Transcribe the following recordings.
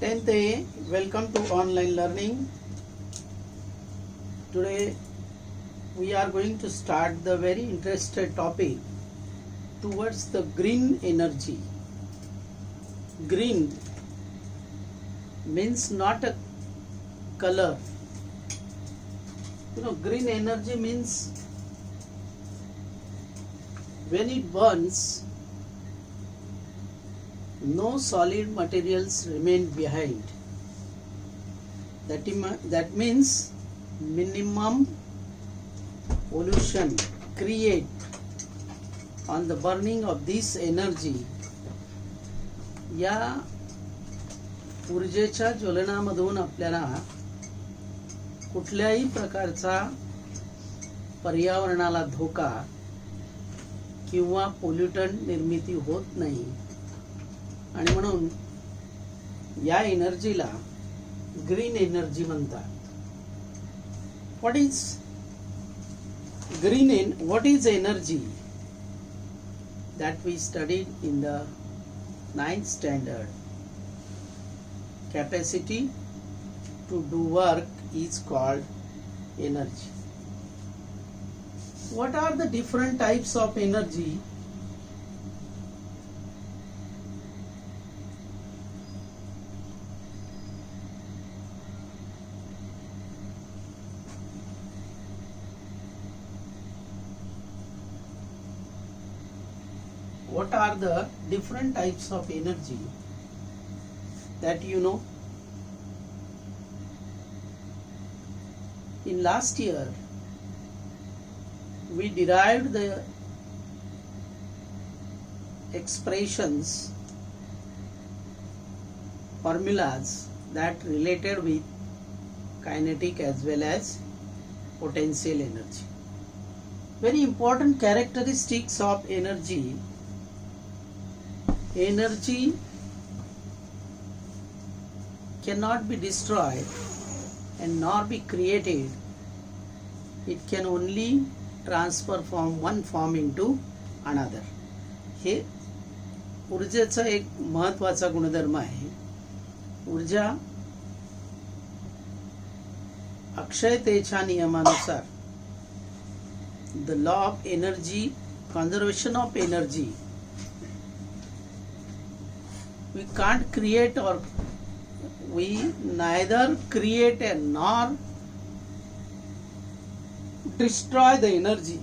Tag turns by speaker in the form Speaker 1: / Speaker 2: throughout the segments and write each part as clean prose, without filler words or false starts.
Speaker 1: 10th A, welcome to online learning. Today we are going to start the very interesting topic towards the green energy. Green means not a color. Green energy means when it burns, no solid materials remain behind. That means minimum pollution create on the burning of this energy. या ऊर्जेच्या ज्वलनामधून आपल्याला कुठल्याही प्रकारचा पर्यावरणाला धोका किंवा pollutant निर्मिती होत नाही आणि म्हणून या एनर्जीला ग्रीन एनर्जी म्हणतात. What is energy? that we studied in the 9th standard. Capacity to do work is called energy. What are the different types of energy? What are the different types of energy that you know? In last year, we derived the expressions, formulas that related with kinetic as well as potential energy. Very important characteristics of energy. Energy cannot be destroyed and nor be created. It can only transfer from one form into another. हे ऊर्जेचा एक महत्त्वाचा गुणधर्म आहे. ऊर्जा अक्षयतेच्या नियमानुसार, the law of energy, conservation of energy, we can't create, or we neither create nor destroy the energy.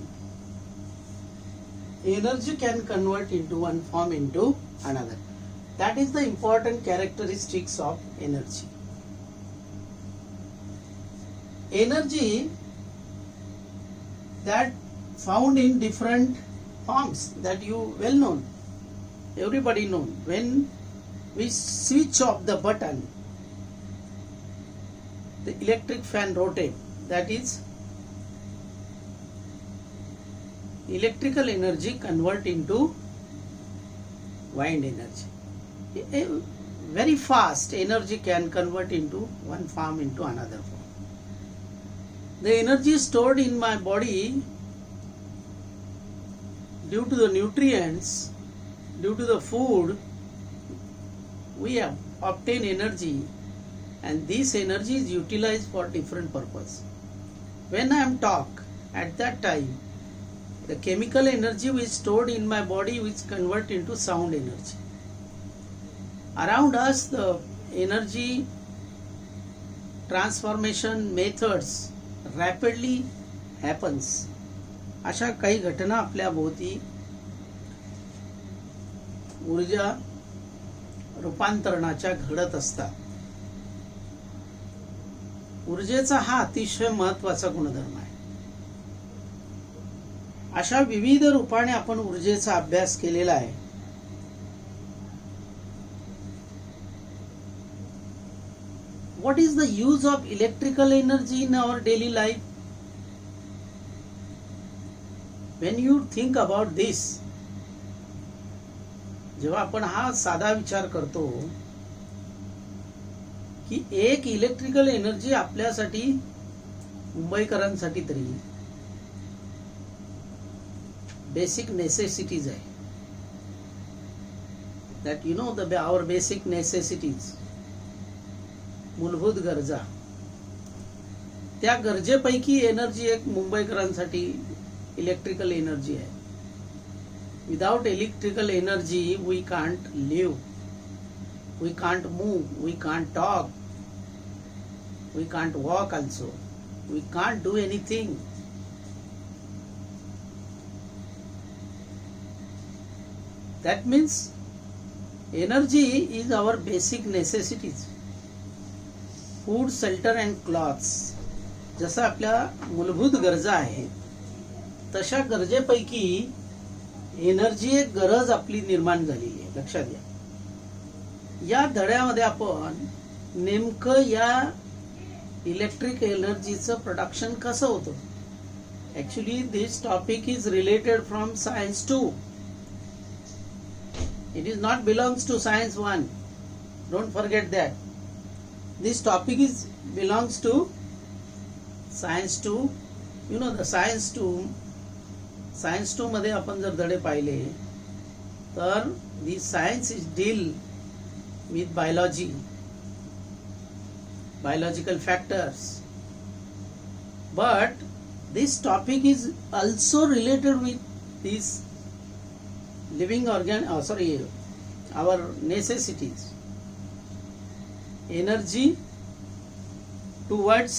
Speaker 1: Energy can convert into one form into another. That is the important characteristics of energy. Energy that found in different forms that you well known, everybody known. When we switch off the button, the electric fan rotate. That is electrical energy convert into wind energy. Very fast energy can convert into one form into another form. The energy stored in my body due to the nutrients, due to the food, we have obtained energy, and this energy is utilized for different purpose. When I am talk, at that time the chemical energy which stored in my body which convert into sound energy. Around us the energy transformation methods rapidly happens. अशा काही घटना आपल्या भोवती ऊर्जा रूपांतरणाच्या घडत असतात. ऊर्जेचा हा अतिशय महत्त्वाचा गुणधर्म आहे. अशा विविध रूपाने आपण ऊर्जेचा अभ्यास केलेला आहे. What is the use of electrical energy in our daily life? When you think about this, जेव्हा आपण हा साधा विचार करतो की एक इलेक्ट्रिकल एनर्जी आपल्यासाठी, मुंबईकरांसाठी तरी बेसिक नेसेसिटीज आहे. that our basic necessities. मूलभूत गरजा, त्या गरजेपैकी एनर्जी एक मुंबईकरांसाठी इलेक्ट्रिकल एनर्जी आहे. Without electrical energy we can't live, we can't move, we can't talk, we can't walk also, we can't do anything. That means energy is our basic necessities. Food, shelter and clothes. जसं आपल्या मूलभूत गरजा आहेत तशा गरजेपैकी energy एक गरज आपली निर्माण झालेली आहे. लक्षात घ्या. या धड्यामध्ये आपण नेमकं या इलेक्ट्रिक एनर्जीचं प्रोडक्शन कसं होतं. Actually this topic is related from science 2. It is not belongs to science 1. Don't forget that. This topic is belongs to science 2. You know the science 2. Science 2 मध्ये आपण जर धडे पाहिले तर the science is deal with biology, biological factors. But this topic is also related with this living our necessities. Energy towards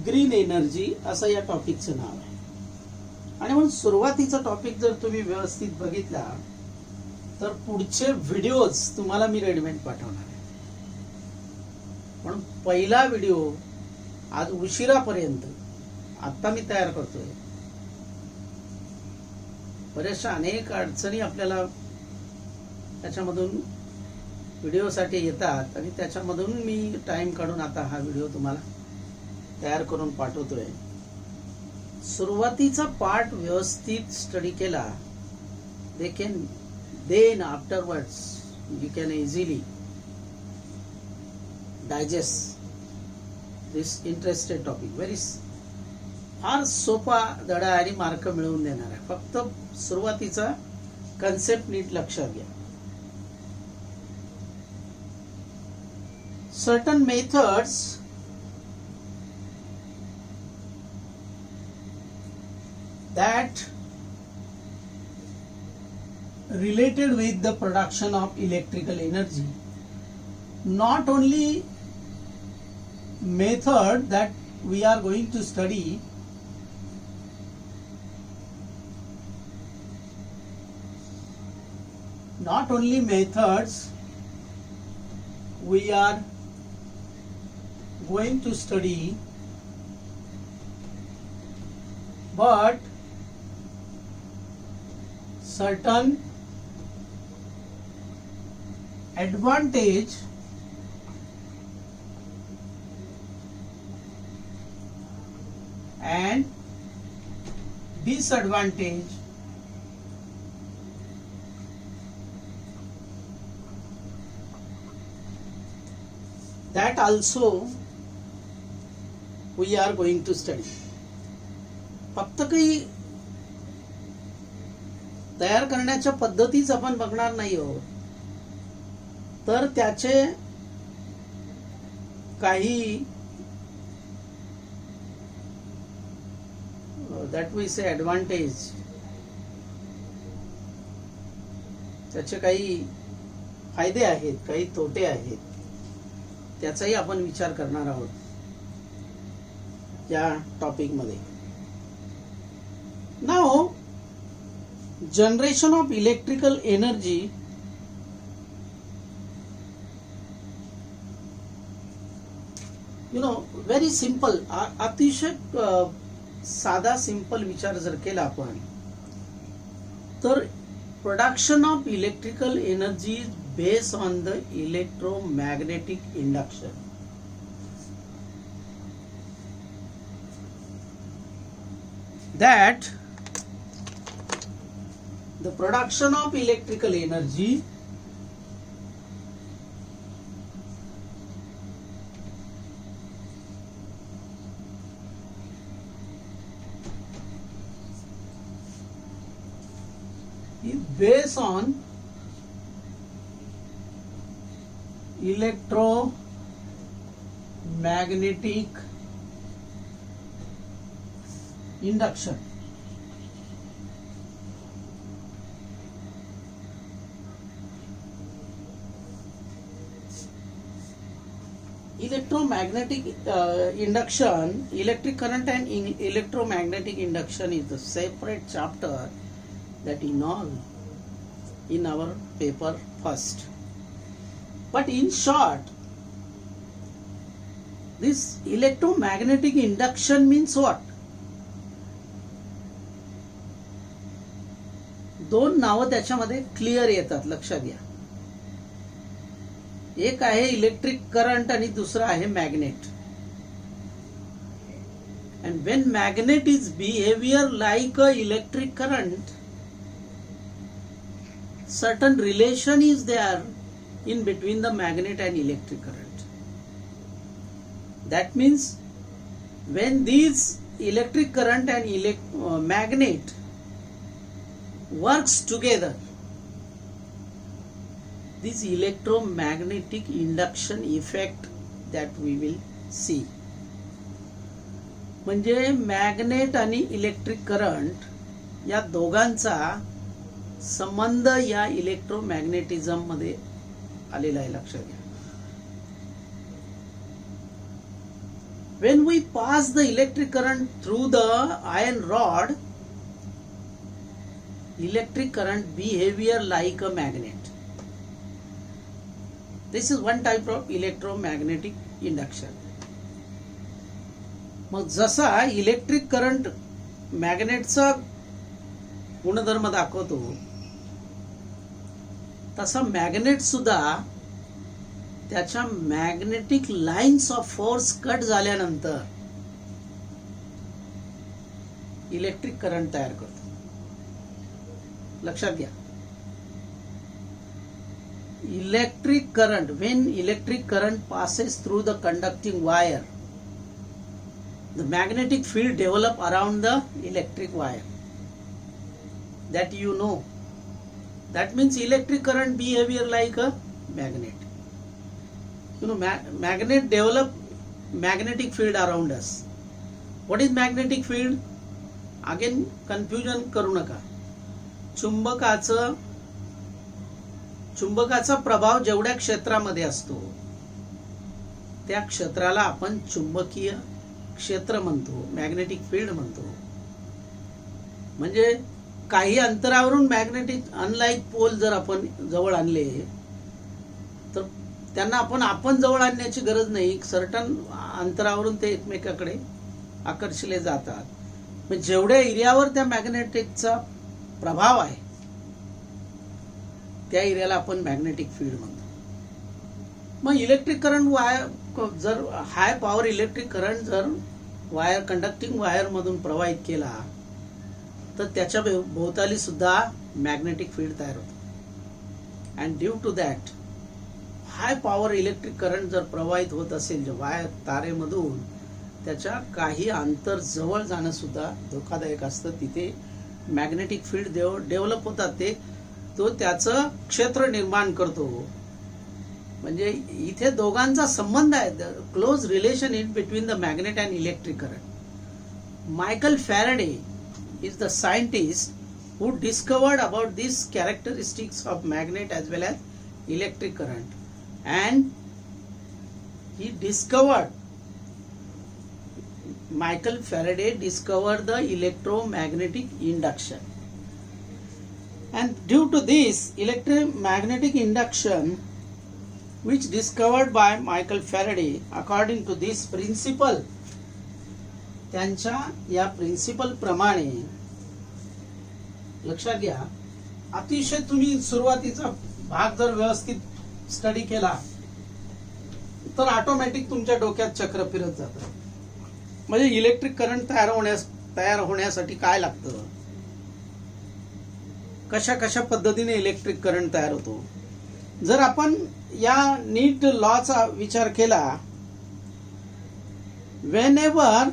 Speaker 1: green energy असं या टॉपिकचं नाव आहे. आणि म्हणून सुरुवातीचा टॉपिक जर तुम्ही व्यवस्थित बघितला तर पुढचे व्हिडिओज तुम्हाला मी रेडीमेड पाठवणार आहे. म्हणून पहिला व्हिडिओ आज उशिरापर्यंत आता मी तयार करतोय. बऱ्याचशा अनेक अडचणी आपल्याला त्याच्यामधून व्हिडिओसाठी येतात आणि त्याच्यामधून मी टाइम काढून आता हा व्हिडिओ तुम्हाला तयार करून पाठवतोय. सुरुवातीचा पार्ट व्यवस्थित स्टडी केला then afterwards you can easily digest this interested topic. फार सोपा धडा आणि मार्क मिळवून देणार आहे. फक्त सुरुवातीचा कन्सेप्ट नीट लक्षात घ्या. Certain methods that related with the production of electrical energy. Not only method that we are going to study, not only methods we are going to study, but certain advantage and disadvantage that also we are going to study. फक्त काही तयार करण्याच्या पद्धतीच आपण बघणार नाही आहोत, तर त्याचे काही दॅट वी से ॲडव्हान्टेज, त्याचे काही फायदे आहेत, काही तोटे आहेत, त्याचाही आपण विचार करणार आहोत या टॉपिक मध्ये. Now generation of electrical energy very simple. अतिशय साधा सिंपल विचार जर केला आपण तर production of electrical energy based on the electromagnetic induction. That the production of electrical energy is based on electromagnetic induction. Electromagnetic induction, electric current and electromagnetic induction is a separate chapter that involved in our paper first. But in short, this electromagnetic induction means what? दोन नावं त्याच्यामध्ये clear येतात, लक्षात घ्या. एक आहे electric current आणि दुसरा आहे magnet. And when magnet is behaviour like a electric current, certain relation is there in between the magnet and electric current. That means when these electric current and magnet works together, this electromagnetic induction effect that we will see. म्हणजे magnet आणि electric current या दोघांचा संबंध या इलेक्ट्रोमॅग्नेटिझम मध्ये आलेला आहे, लक्षात घ्या. When we pass the electric current through the iron rod, electric current behavior like a magnet. This is one type of electromagnetic induction. मग जसा इलेक्ट्रिक करंट मॅग्नेटचा गुणधर्म दाखवतो, तसा मॅग्नेट सुद्धा त्याच्या magnetic lines of force cut झाल्यानंतर electric current तयार करतो. लक्षात घ्या. Electric current, when electric current passes through the conducting wire, the magnetic field develop around the electric wire. That you know. That means electric current behavior like a magnet. You know, magnet develop magnetic field around us. What is magnetic field? Again, confusion करू नका. चुंबकाचा प्रभाव जेवढ्या क्षेत्रामध्ये असतो त्या क्षेत्राला आपण चुंबकीय क्षेत्र म्हणतो, मॅग्नेटिक फील्ड म्हणतो. म्हणजे काही अंतरावरून मॅग्नेटिक अनलाईक पोल जर आपण जवळ आणले तर त्यांना आपण जवळ आणण्याची गरज नाही. सर्टन अंतरावरून ते एकमेकाकडे आकर्षले जातात. म्हणजे जेवढ्या एरियावर त्या मॅग्नेटिकचा प्रभाव आहे त्या एरियाला आपण मॅग्नेटिक फील्ड म्हणतो. मग इलेक्ट्रिक करंट वायर जर हाय पॉवर इलेक्ट्रिक करंट जर वायर कंडक्टिंग वायर मधून प्रवाहित केला तर त्याच्या भोवताली सुद्धा मॅग्नेटिक फील्ड तयार होतो. And due to that high power electric current जर प्रवाहित होत असेल वायर तारेमधून, त्याच्या काही अंतर जवळ जाणं सुद्धा धोकादायक असतं. तिथे मॅग्नेटिक फील्ड डेव्हलप होतात, तो त्याचं क्षेत्र निर्माण करतो. म्हणजे इथे दोघांचा संबंध आहे, close relation in between the magnet and electric current. Michael Faraday is the scientist who discovered about these characteristics of magnet as well as electric current, and Michael Faraday discovered the electromagnetic induction. And due to this electromagnetic induction which discovered by Michael Faraday, according to this principle, त्यांच्या या principal प्रमाणे, लक्षात घ्या, अतिशय तुम्ही सुरुवातीचा भाग जर व्यवस्थित स्टडी केला तर ऑटोमॅटिक तुमच्या डोक्यात चक्र फिरत जातं. म्हणजे इलेक्ट्रिक करंट तयार होण्यासाठी काय लागतं, कशा पद्धतीने इलेक्ट्रिक करंट तयार होतो. जर आपण या नीट लॉचा विचार केला, whenever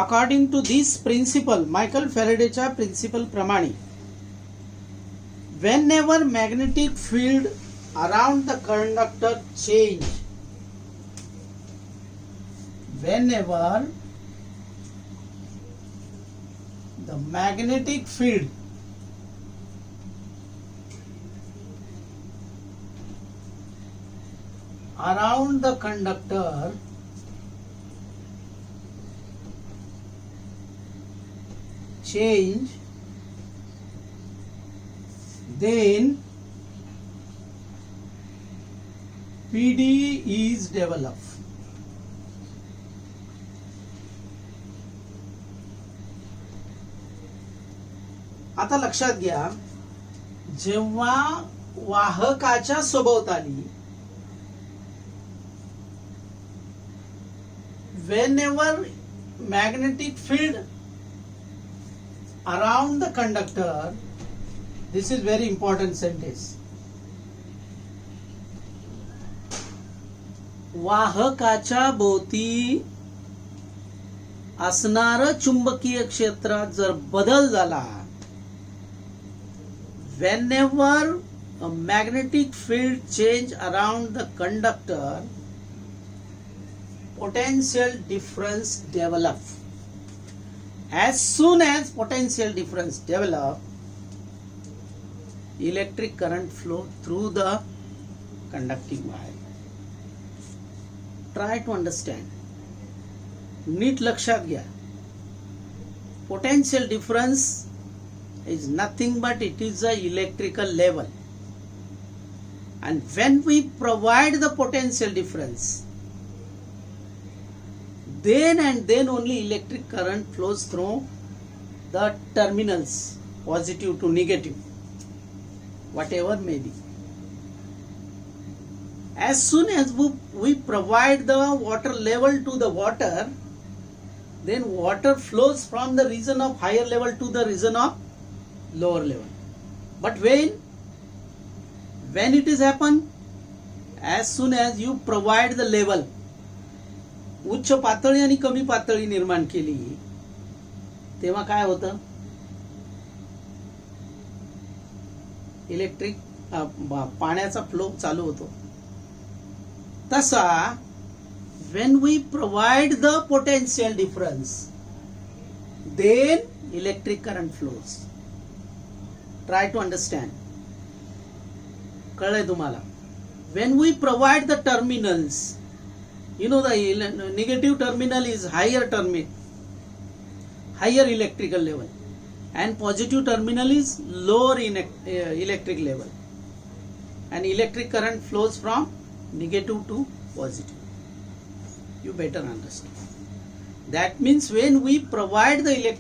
Speaker 1: according to this principle, Michael फॅरेडेच्या प्रिन्सिपल प्रमाणे, whenever magnetic field around the conductor change whenever the magnetic field around the conductor change, then PD is developed. आता लक्षात घ्या, जेव्हा वाहकाच्या सभोवताली whenever magnetic field around the conductor, this is very important sentence, वाहकाच्या भोवती असणारं चुंबकीय क्षेत्रात जर बदल झाला, whenever a magnetic field change around the conductor, potential difference develop. As soon as potential difference develop, electric current flow through the conducting wire. Try to understand. नीट लक्षात घ्या. Potential difference is nothing but it is a electrical level, and when we provide the potential difference, then and then only electric current flows through the terminals, positive to negative, whatever may be. As soon as we provide the water level to the water, then water flows from the region of higher level to the region of lower level. But when it is happen, as soon as you provide the level, उच्च पातळी आणि कमी पातळी निर्माण केली, तेव्हा काय होतं, इलेक्ट्रिक पाण्याचा फ्लो चालू होतो. तसा when we provide the potential difference, then electric current flows. Try to understand. कळलंय तुम्हाला? When we provide the terminals, you know the negative terminal is higher electrical level, and positive terminal is lower electric level, and electric current flows from negative to positive. You better understand. That means when we provide the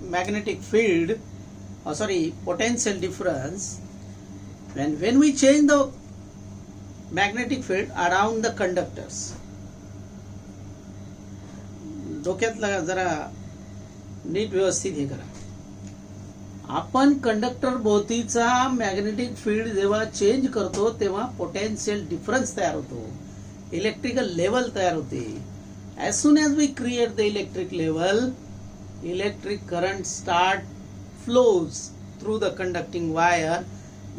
Speaker 1: magnetic field, potential difference, when we change the magnetic field around the conductors, डोक्यातला जरा NEET व्यवस्थित हे करा. आपण conductor भोवतीचा magnetic field जेव्हा change करतो तेव्हा potential difference तयार होतो, electrical level तयार होते. As soon as we create the electric level, electric current start flows through the conducting wire.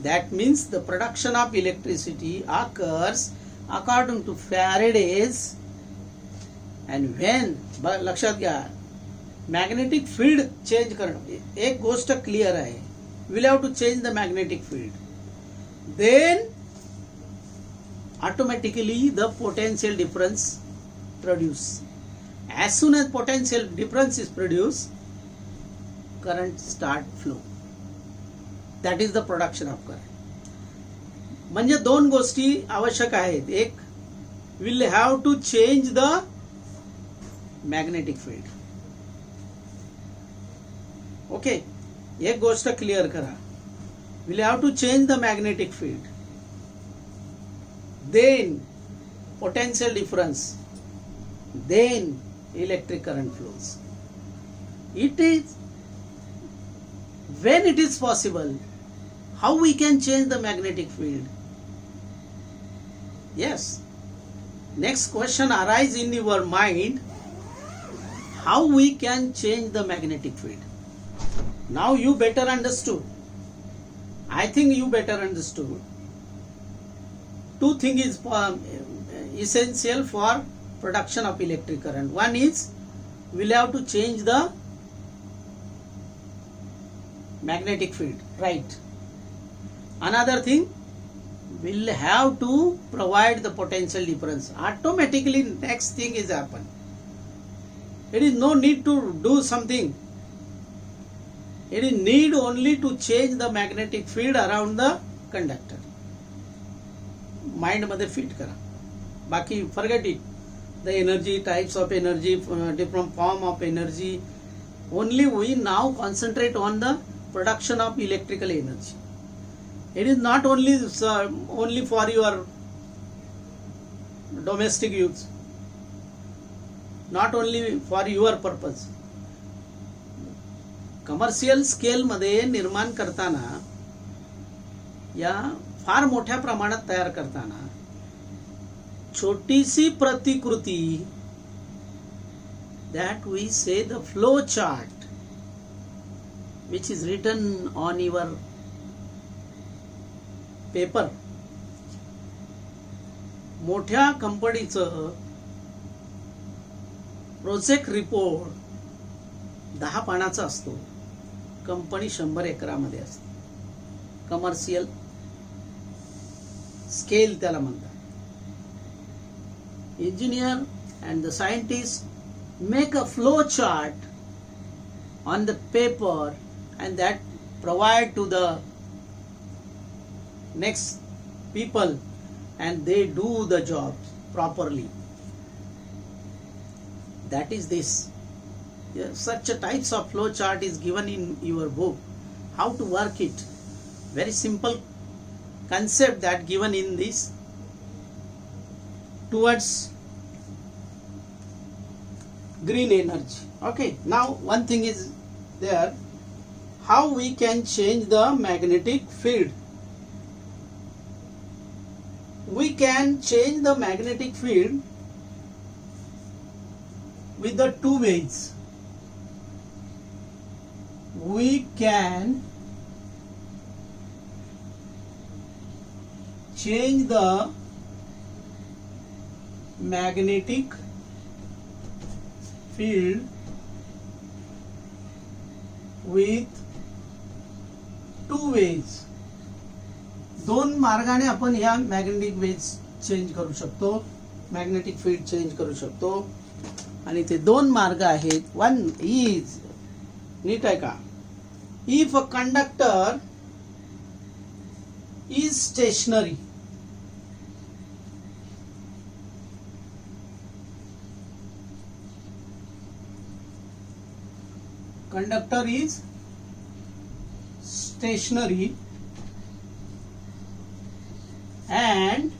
Speaker 1: That means the production of electricity occurs according to Faraday's, and when लक्षात घ्या, magnetic field change करणं, एक गोष्ट clear आहे, will have to change the magnetic field, then automatically the potential difference produce. As soon as potential difference is produced, current start flow. That is the production of current. म्हणजे दोन गोष्टी आवश्यक आहेत. एक, will have to change the magnetic field. Okay, एक गोष्ट clear करा, will have to change the magnetic field, then potential difference, then electric current flows. It is when it is possible, how we can change the magnetic field? Yes. Next question arises in your mind, how we can change the magnetic field? Now you better understood. I think you better understood two things is essential for production of electric current. One is we'll have to change the magnetic field, right? Another thing, we'll have to provide the potential difference. Automatically next thing is happen. It is no need to do something. It is need only to change the magnetic field around the conductor. Mind मध्ये fit करा. बाकी forget it. The energy, types of energy, different form of energy. Only we now concentrate on the production of electrical energy. It is not only for your domestic use, not only for your purpose. Commercial scale मध्ये निर्माण करताना, या फार मोठ्या प्रमाणात तयार करताना छोटीसी प्रतिकृती, that we say the flow chart which is written on your paper. मोठ्या कंपनीचं प्रोजेक्ट रिपोर्ट 10 पानाचा असतो. कंपनी 100 एकरामध्ये असते. कमर्शियल स्केल त्याला म्हणतात. Engineer and the scientists make a flow chart on the paper and that provide to the next people and they do the job properly. That is this. Such a types of flow chart is given in your book. How to work it. Very simple concept that given in this towards green energy. Okay, now one thing is there, how we can change the magnetic field. We can change the magnetic field with the two ways. We can change the magnetic field with two ways. दोन मार्गाने आपण या magnetic waves change करू शकतो, magnetic field change करू शकतो. आणि ते दोन मार्ग आहेत. वन इज, नीट आहे का, if a conductor is stationery, conductor is stationary and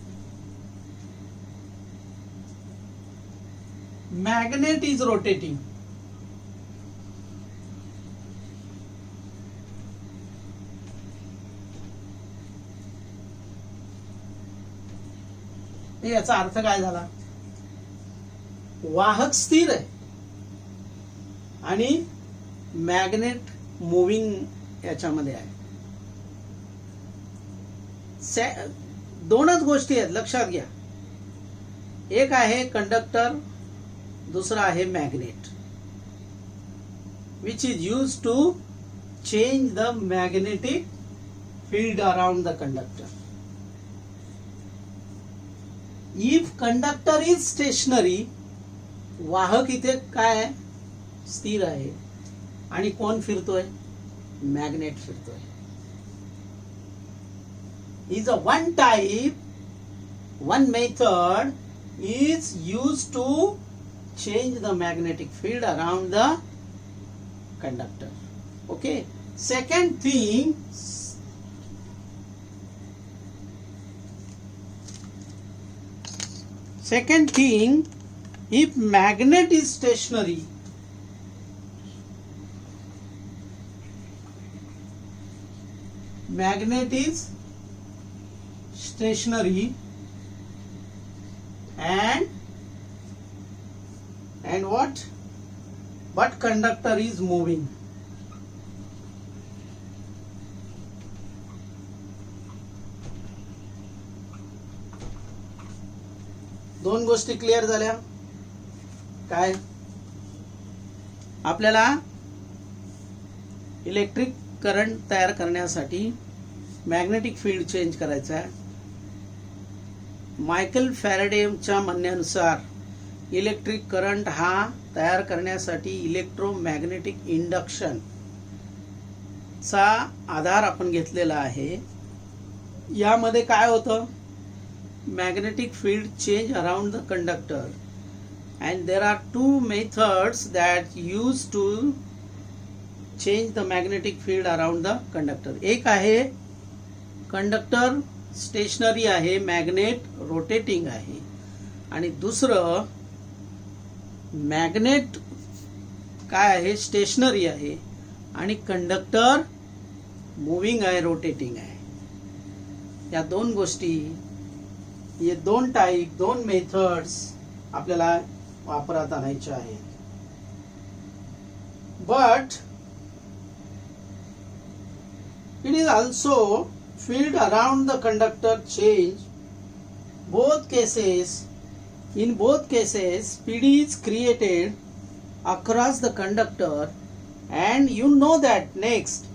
Speaker 1: magnet is rotating. याचा अर्थ काय झाला, वाहक स्थिर आहे आणि मॅग्नेट मूव्हिंग याच्यामध्ये आहे. दोनच गोष्टी आहेत, लक्षात घ्या. एक आहे कंडक्टर, दुसरा आहे magnet, which is use to change the magnetic field around the conductor. If conductor is stationary, वाहक इथे काय आहे, स्थिर आहे, आणि कोण फिरतोय, मॅग्नेट फिरतोय. Is a one type, one method is used to change the magnetic field around the conductor. Okay, second thing, if magnet is stationary, and what, but conductor is moving. दोन गोष्टी क्लिअर झाल्या. काय आपल्याला electric current तयार करण्यासाठी magnetic field change करायचा आहे. Michael फॅराडेच्या म्हणण्यानुसार इलेक्ट्रिक करंट हा तयार करण्यासाठी इलेक्ट्रोमॅग्नेटिक इंडक्शन चा आधार आपण घेतलेला आहे. यामध्ये काय होतं, magnetic field change around the conductor and there are two methods that used to change the magnetic field around the conductor. एक आहे कंडक्टर स्टेशनरी आहे, मॅग्नेट रोटेटिंग आहे, आणि दुसरं मॅग्नेट काय आहे, स्टेशनरी आहे, आणि कंडक्टर मूव्हिंग आहे, रोटेटिंग आहे. या दोन गोष्टी, हे दोन टाईप, दोन मेथड्स आपल्याला वापरात आणायचे आहेत. But it is also field around the conductor change. In both cases speed is created across the conductor, and you know that next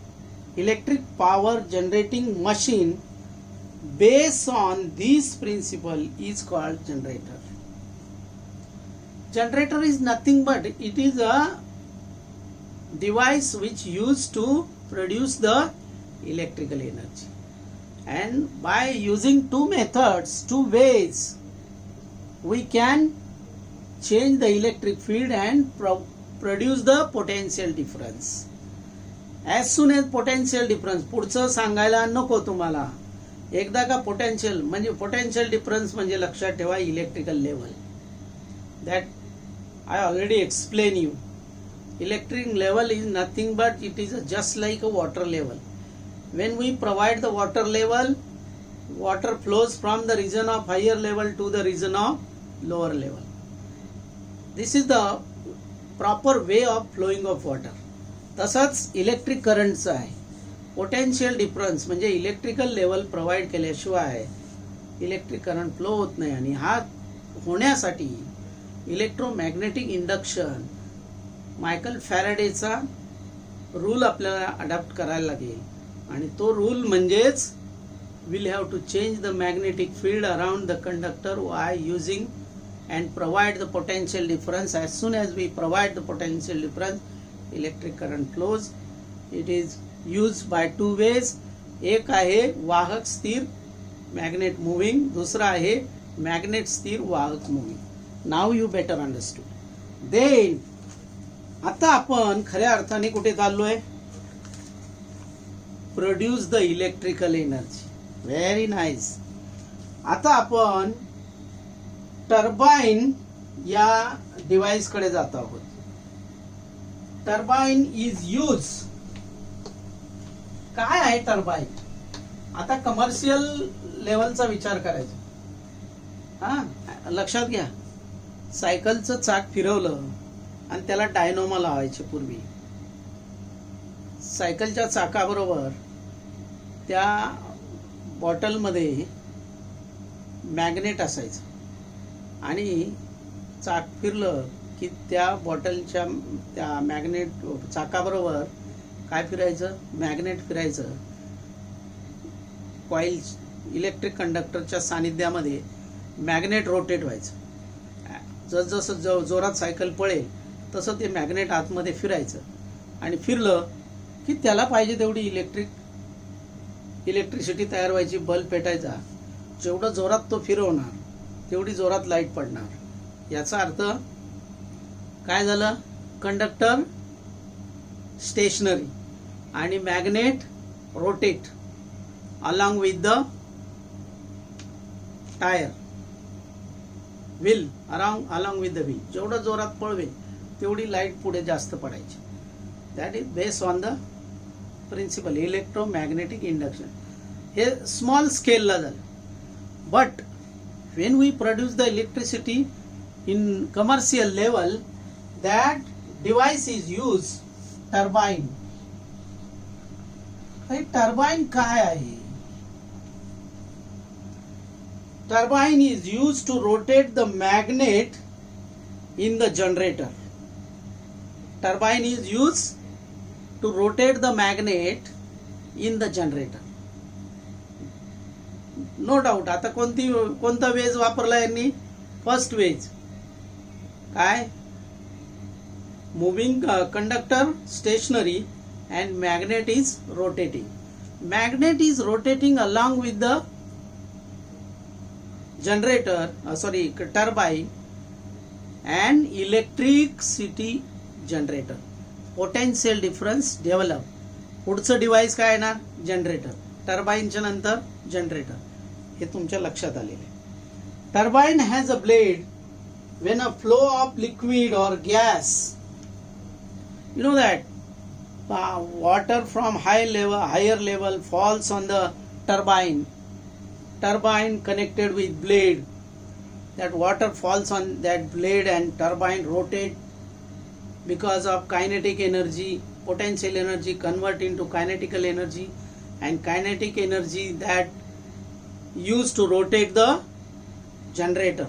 Speaker 1: electric power generating machine based on this principle is called generator. Generator is nothing but it is a device which used to produce the electrical energy. And by using two methods, two ways, we can change the electric field and produce the potential difference. As soon as potential difference, पुढचं सांगायला नको तुम्हाला, एकदा का potential म्हणजे potential difference म्हणजे लक्षात ठेवा electrical level. That I already explained you. Electric level is nothing but it is just like a water level. When we provide the water level, water flows from the region of higher level to the region of lower level. This is the proper way of flowing of water. तसंच electric करंटचं आहे. Potential difference म्हणजे electrical level provide केल्याशिवाय electric current flow होत नाही, आणि हा होण्यासाठी electromagnetic induction Michael फॅराडेचा rule आपल्याला अडॉप्ट करायला लागेल. आणि तो रूल म्हणजेच we'll have to change the magnetic field around the conductor by using and provide the potential difference. As soon as we provide the potential difference, electric current flows. It is used by two ways. एक आहे वाहक स्थिर magnet moving, दुसरा आहे magnet स्थिर वाहक moving. Now you better understood. Then आता आपण खऱ्या अर्थाने कुठे चाललोय, produce the electrical energy. Very nice. आता आपण टर्बाइन या डिव्हाइस कडे जात आहोत. Turbine is use. काय आहे टर्बाइन? आता कमर्शियल लेवलचा विचार करायचा. हा लक्षात घ्या, सायकलचं चाक फिरवलं आणि त्याला डायनोमा लावायचे. पूर्वी सायकलच्या चाकाबरोबर त्या बॉटलमध्ये मॅग्नेट असायचं, आणि चाक फिरलं की त्या बॉटलच्या त्या मॅग्नेट चाकाबरोबर काय फिरायचं, मॅग्नेट फिरायचं. कॉईल इलेक्ट्रिक कंडक्टरच्या सानिध्यामध्ये मॅग्नेट रोटेट व्हायचं. जसं जोरात सायकल पळेल तसं ते मॅग्नेट आतमध्ये फिरायचं, आणि फिरलं की त्याला पाहिजे तेवढी इलेक्ट्रिसिटी तयार व्हायची. बल्ब पेटायचा. जेवढं जोरात तो फिरवणार तेवढी जोरात लाईट पडणार. याचा अर्थ काय झालं, कंडक्टर स्टेशनरी आणि magnet rotate along with the tyre wheel, along with the wheel. जेवढं जोरात पळवेल तेवढी लाईट पुढे जास्त पडायची. That is based on the principle electromagnetic induction. हे स्मॉल स्केलला झालं. But when we produce the electricity in commercial level, that device is use turbine. Turbine काय आहे? turbine is used to rotate the magnet in the generator. Turbine is used to rotate the magnet in the generator. No doubt. आता कोणता way वापरला यांनी? First way. काय? Moving conductor stationary and magnet is rotating. Magnet is rotating along with the generator, turbine and electricity generator. Potential difference develop. पुढचं device काय येणार? Generator. टर्बाईनच्या नंतर generator. हे तुमच्या लक्षात आलेले. Turbine has a blade. When a flow of liquid or gas, you know that water from higher level falls on the turbine connected with blade. That water falls on that blade and turbine rotate because of kinetic energy. Potential energy convert into kinetical energy, and kinetic energy that used to rotate the generator.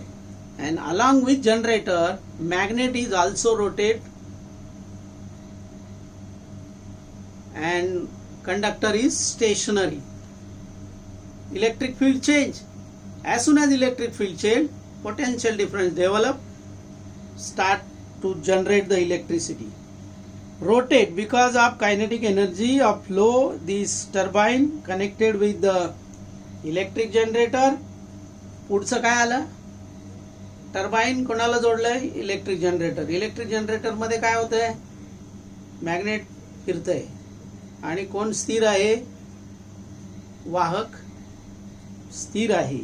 Speaker 1: And along with generator, magnet is also rotate, and conductor is stationary. Electric field change. As soon as electric field change, potential difference develop, start to generate the electricity. Rotate because of kinetic energy of flow. This turbine connected with the electric generator. पुढचं काय आलं? Turbine कोणाला जोडलंय? Electric generator. Electric generator मध्ये काय होतंय? Magnet फिरतंय. आणि कोण स्थिर आहे? वाहक स्थिर आहे.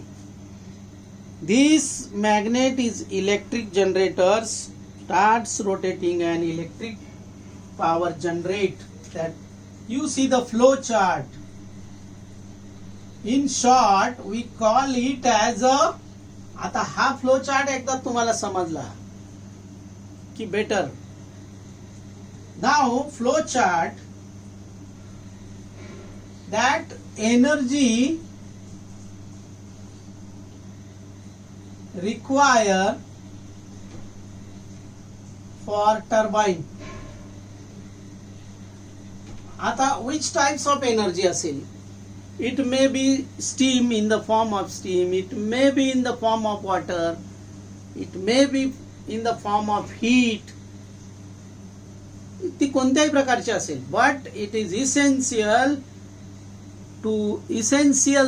Speaker 1: This magnet is electric generator starts rotating and electric power generate. That you see the flow chart. In short, we call it as a. आता हा फ्लो चार्ट एकदा तुम्हाला समजला की better. Now flow chart that energy require for turbine. आता which types of energy असेल? It may be steam in the form of steam, it may be in the form of water, it may be in the form of heat. ती कोणत्याही प्रकारची असेल, but it is essential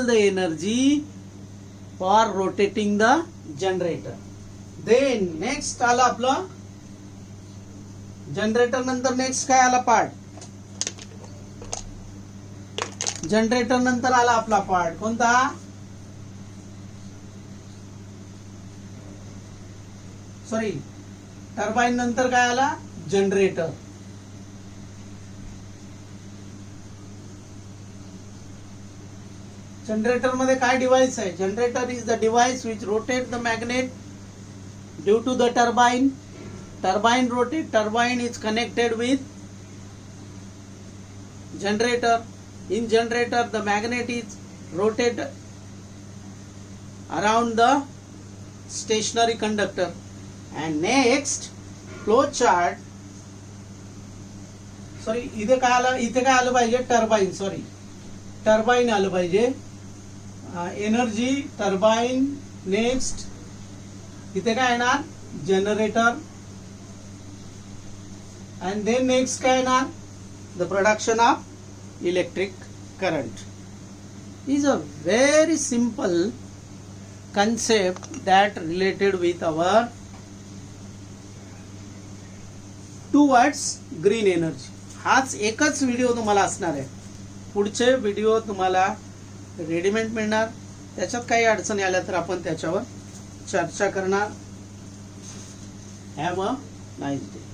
Speaker 1: the energy for rotating the generator. Then next आला आपलं generator. नंतर next काय आला part? Generator नंतर आला आपला पार्ट कोणता? टर्बाईन नंतर काय आला? जनरेटर. जनरेटर मध्ये काय डिव्हाइस आहे? Generator is the device which rotate the magnet due to the turbine. Turbine rotate. Turbine is connected with generator. In generator, the magnet is rotated around the stationary conductor. And next flow chart. इथे काय आलं पाहिजे? Turbine. Turbine आलं पाहिजे. Energy turbine. Next इथे काय येणार? Generator. and then next काय येणार? the production of electric current. Is a very simple concept that related with our towards green energy. हाच एकच व्हिडिओ तुम्हाला असणार आहे. पुढचे व्हिडिओ तुम्हाला रेडीमेड मिळणार. त्याच्यात काही अडचणी आल्या तर आपण त्याच्यावर चर्चा करणार. Have a nice day.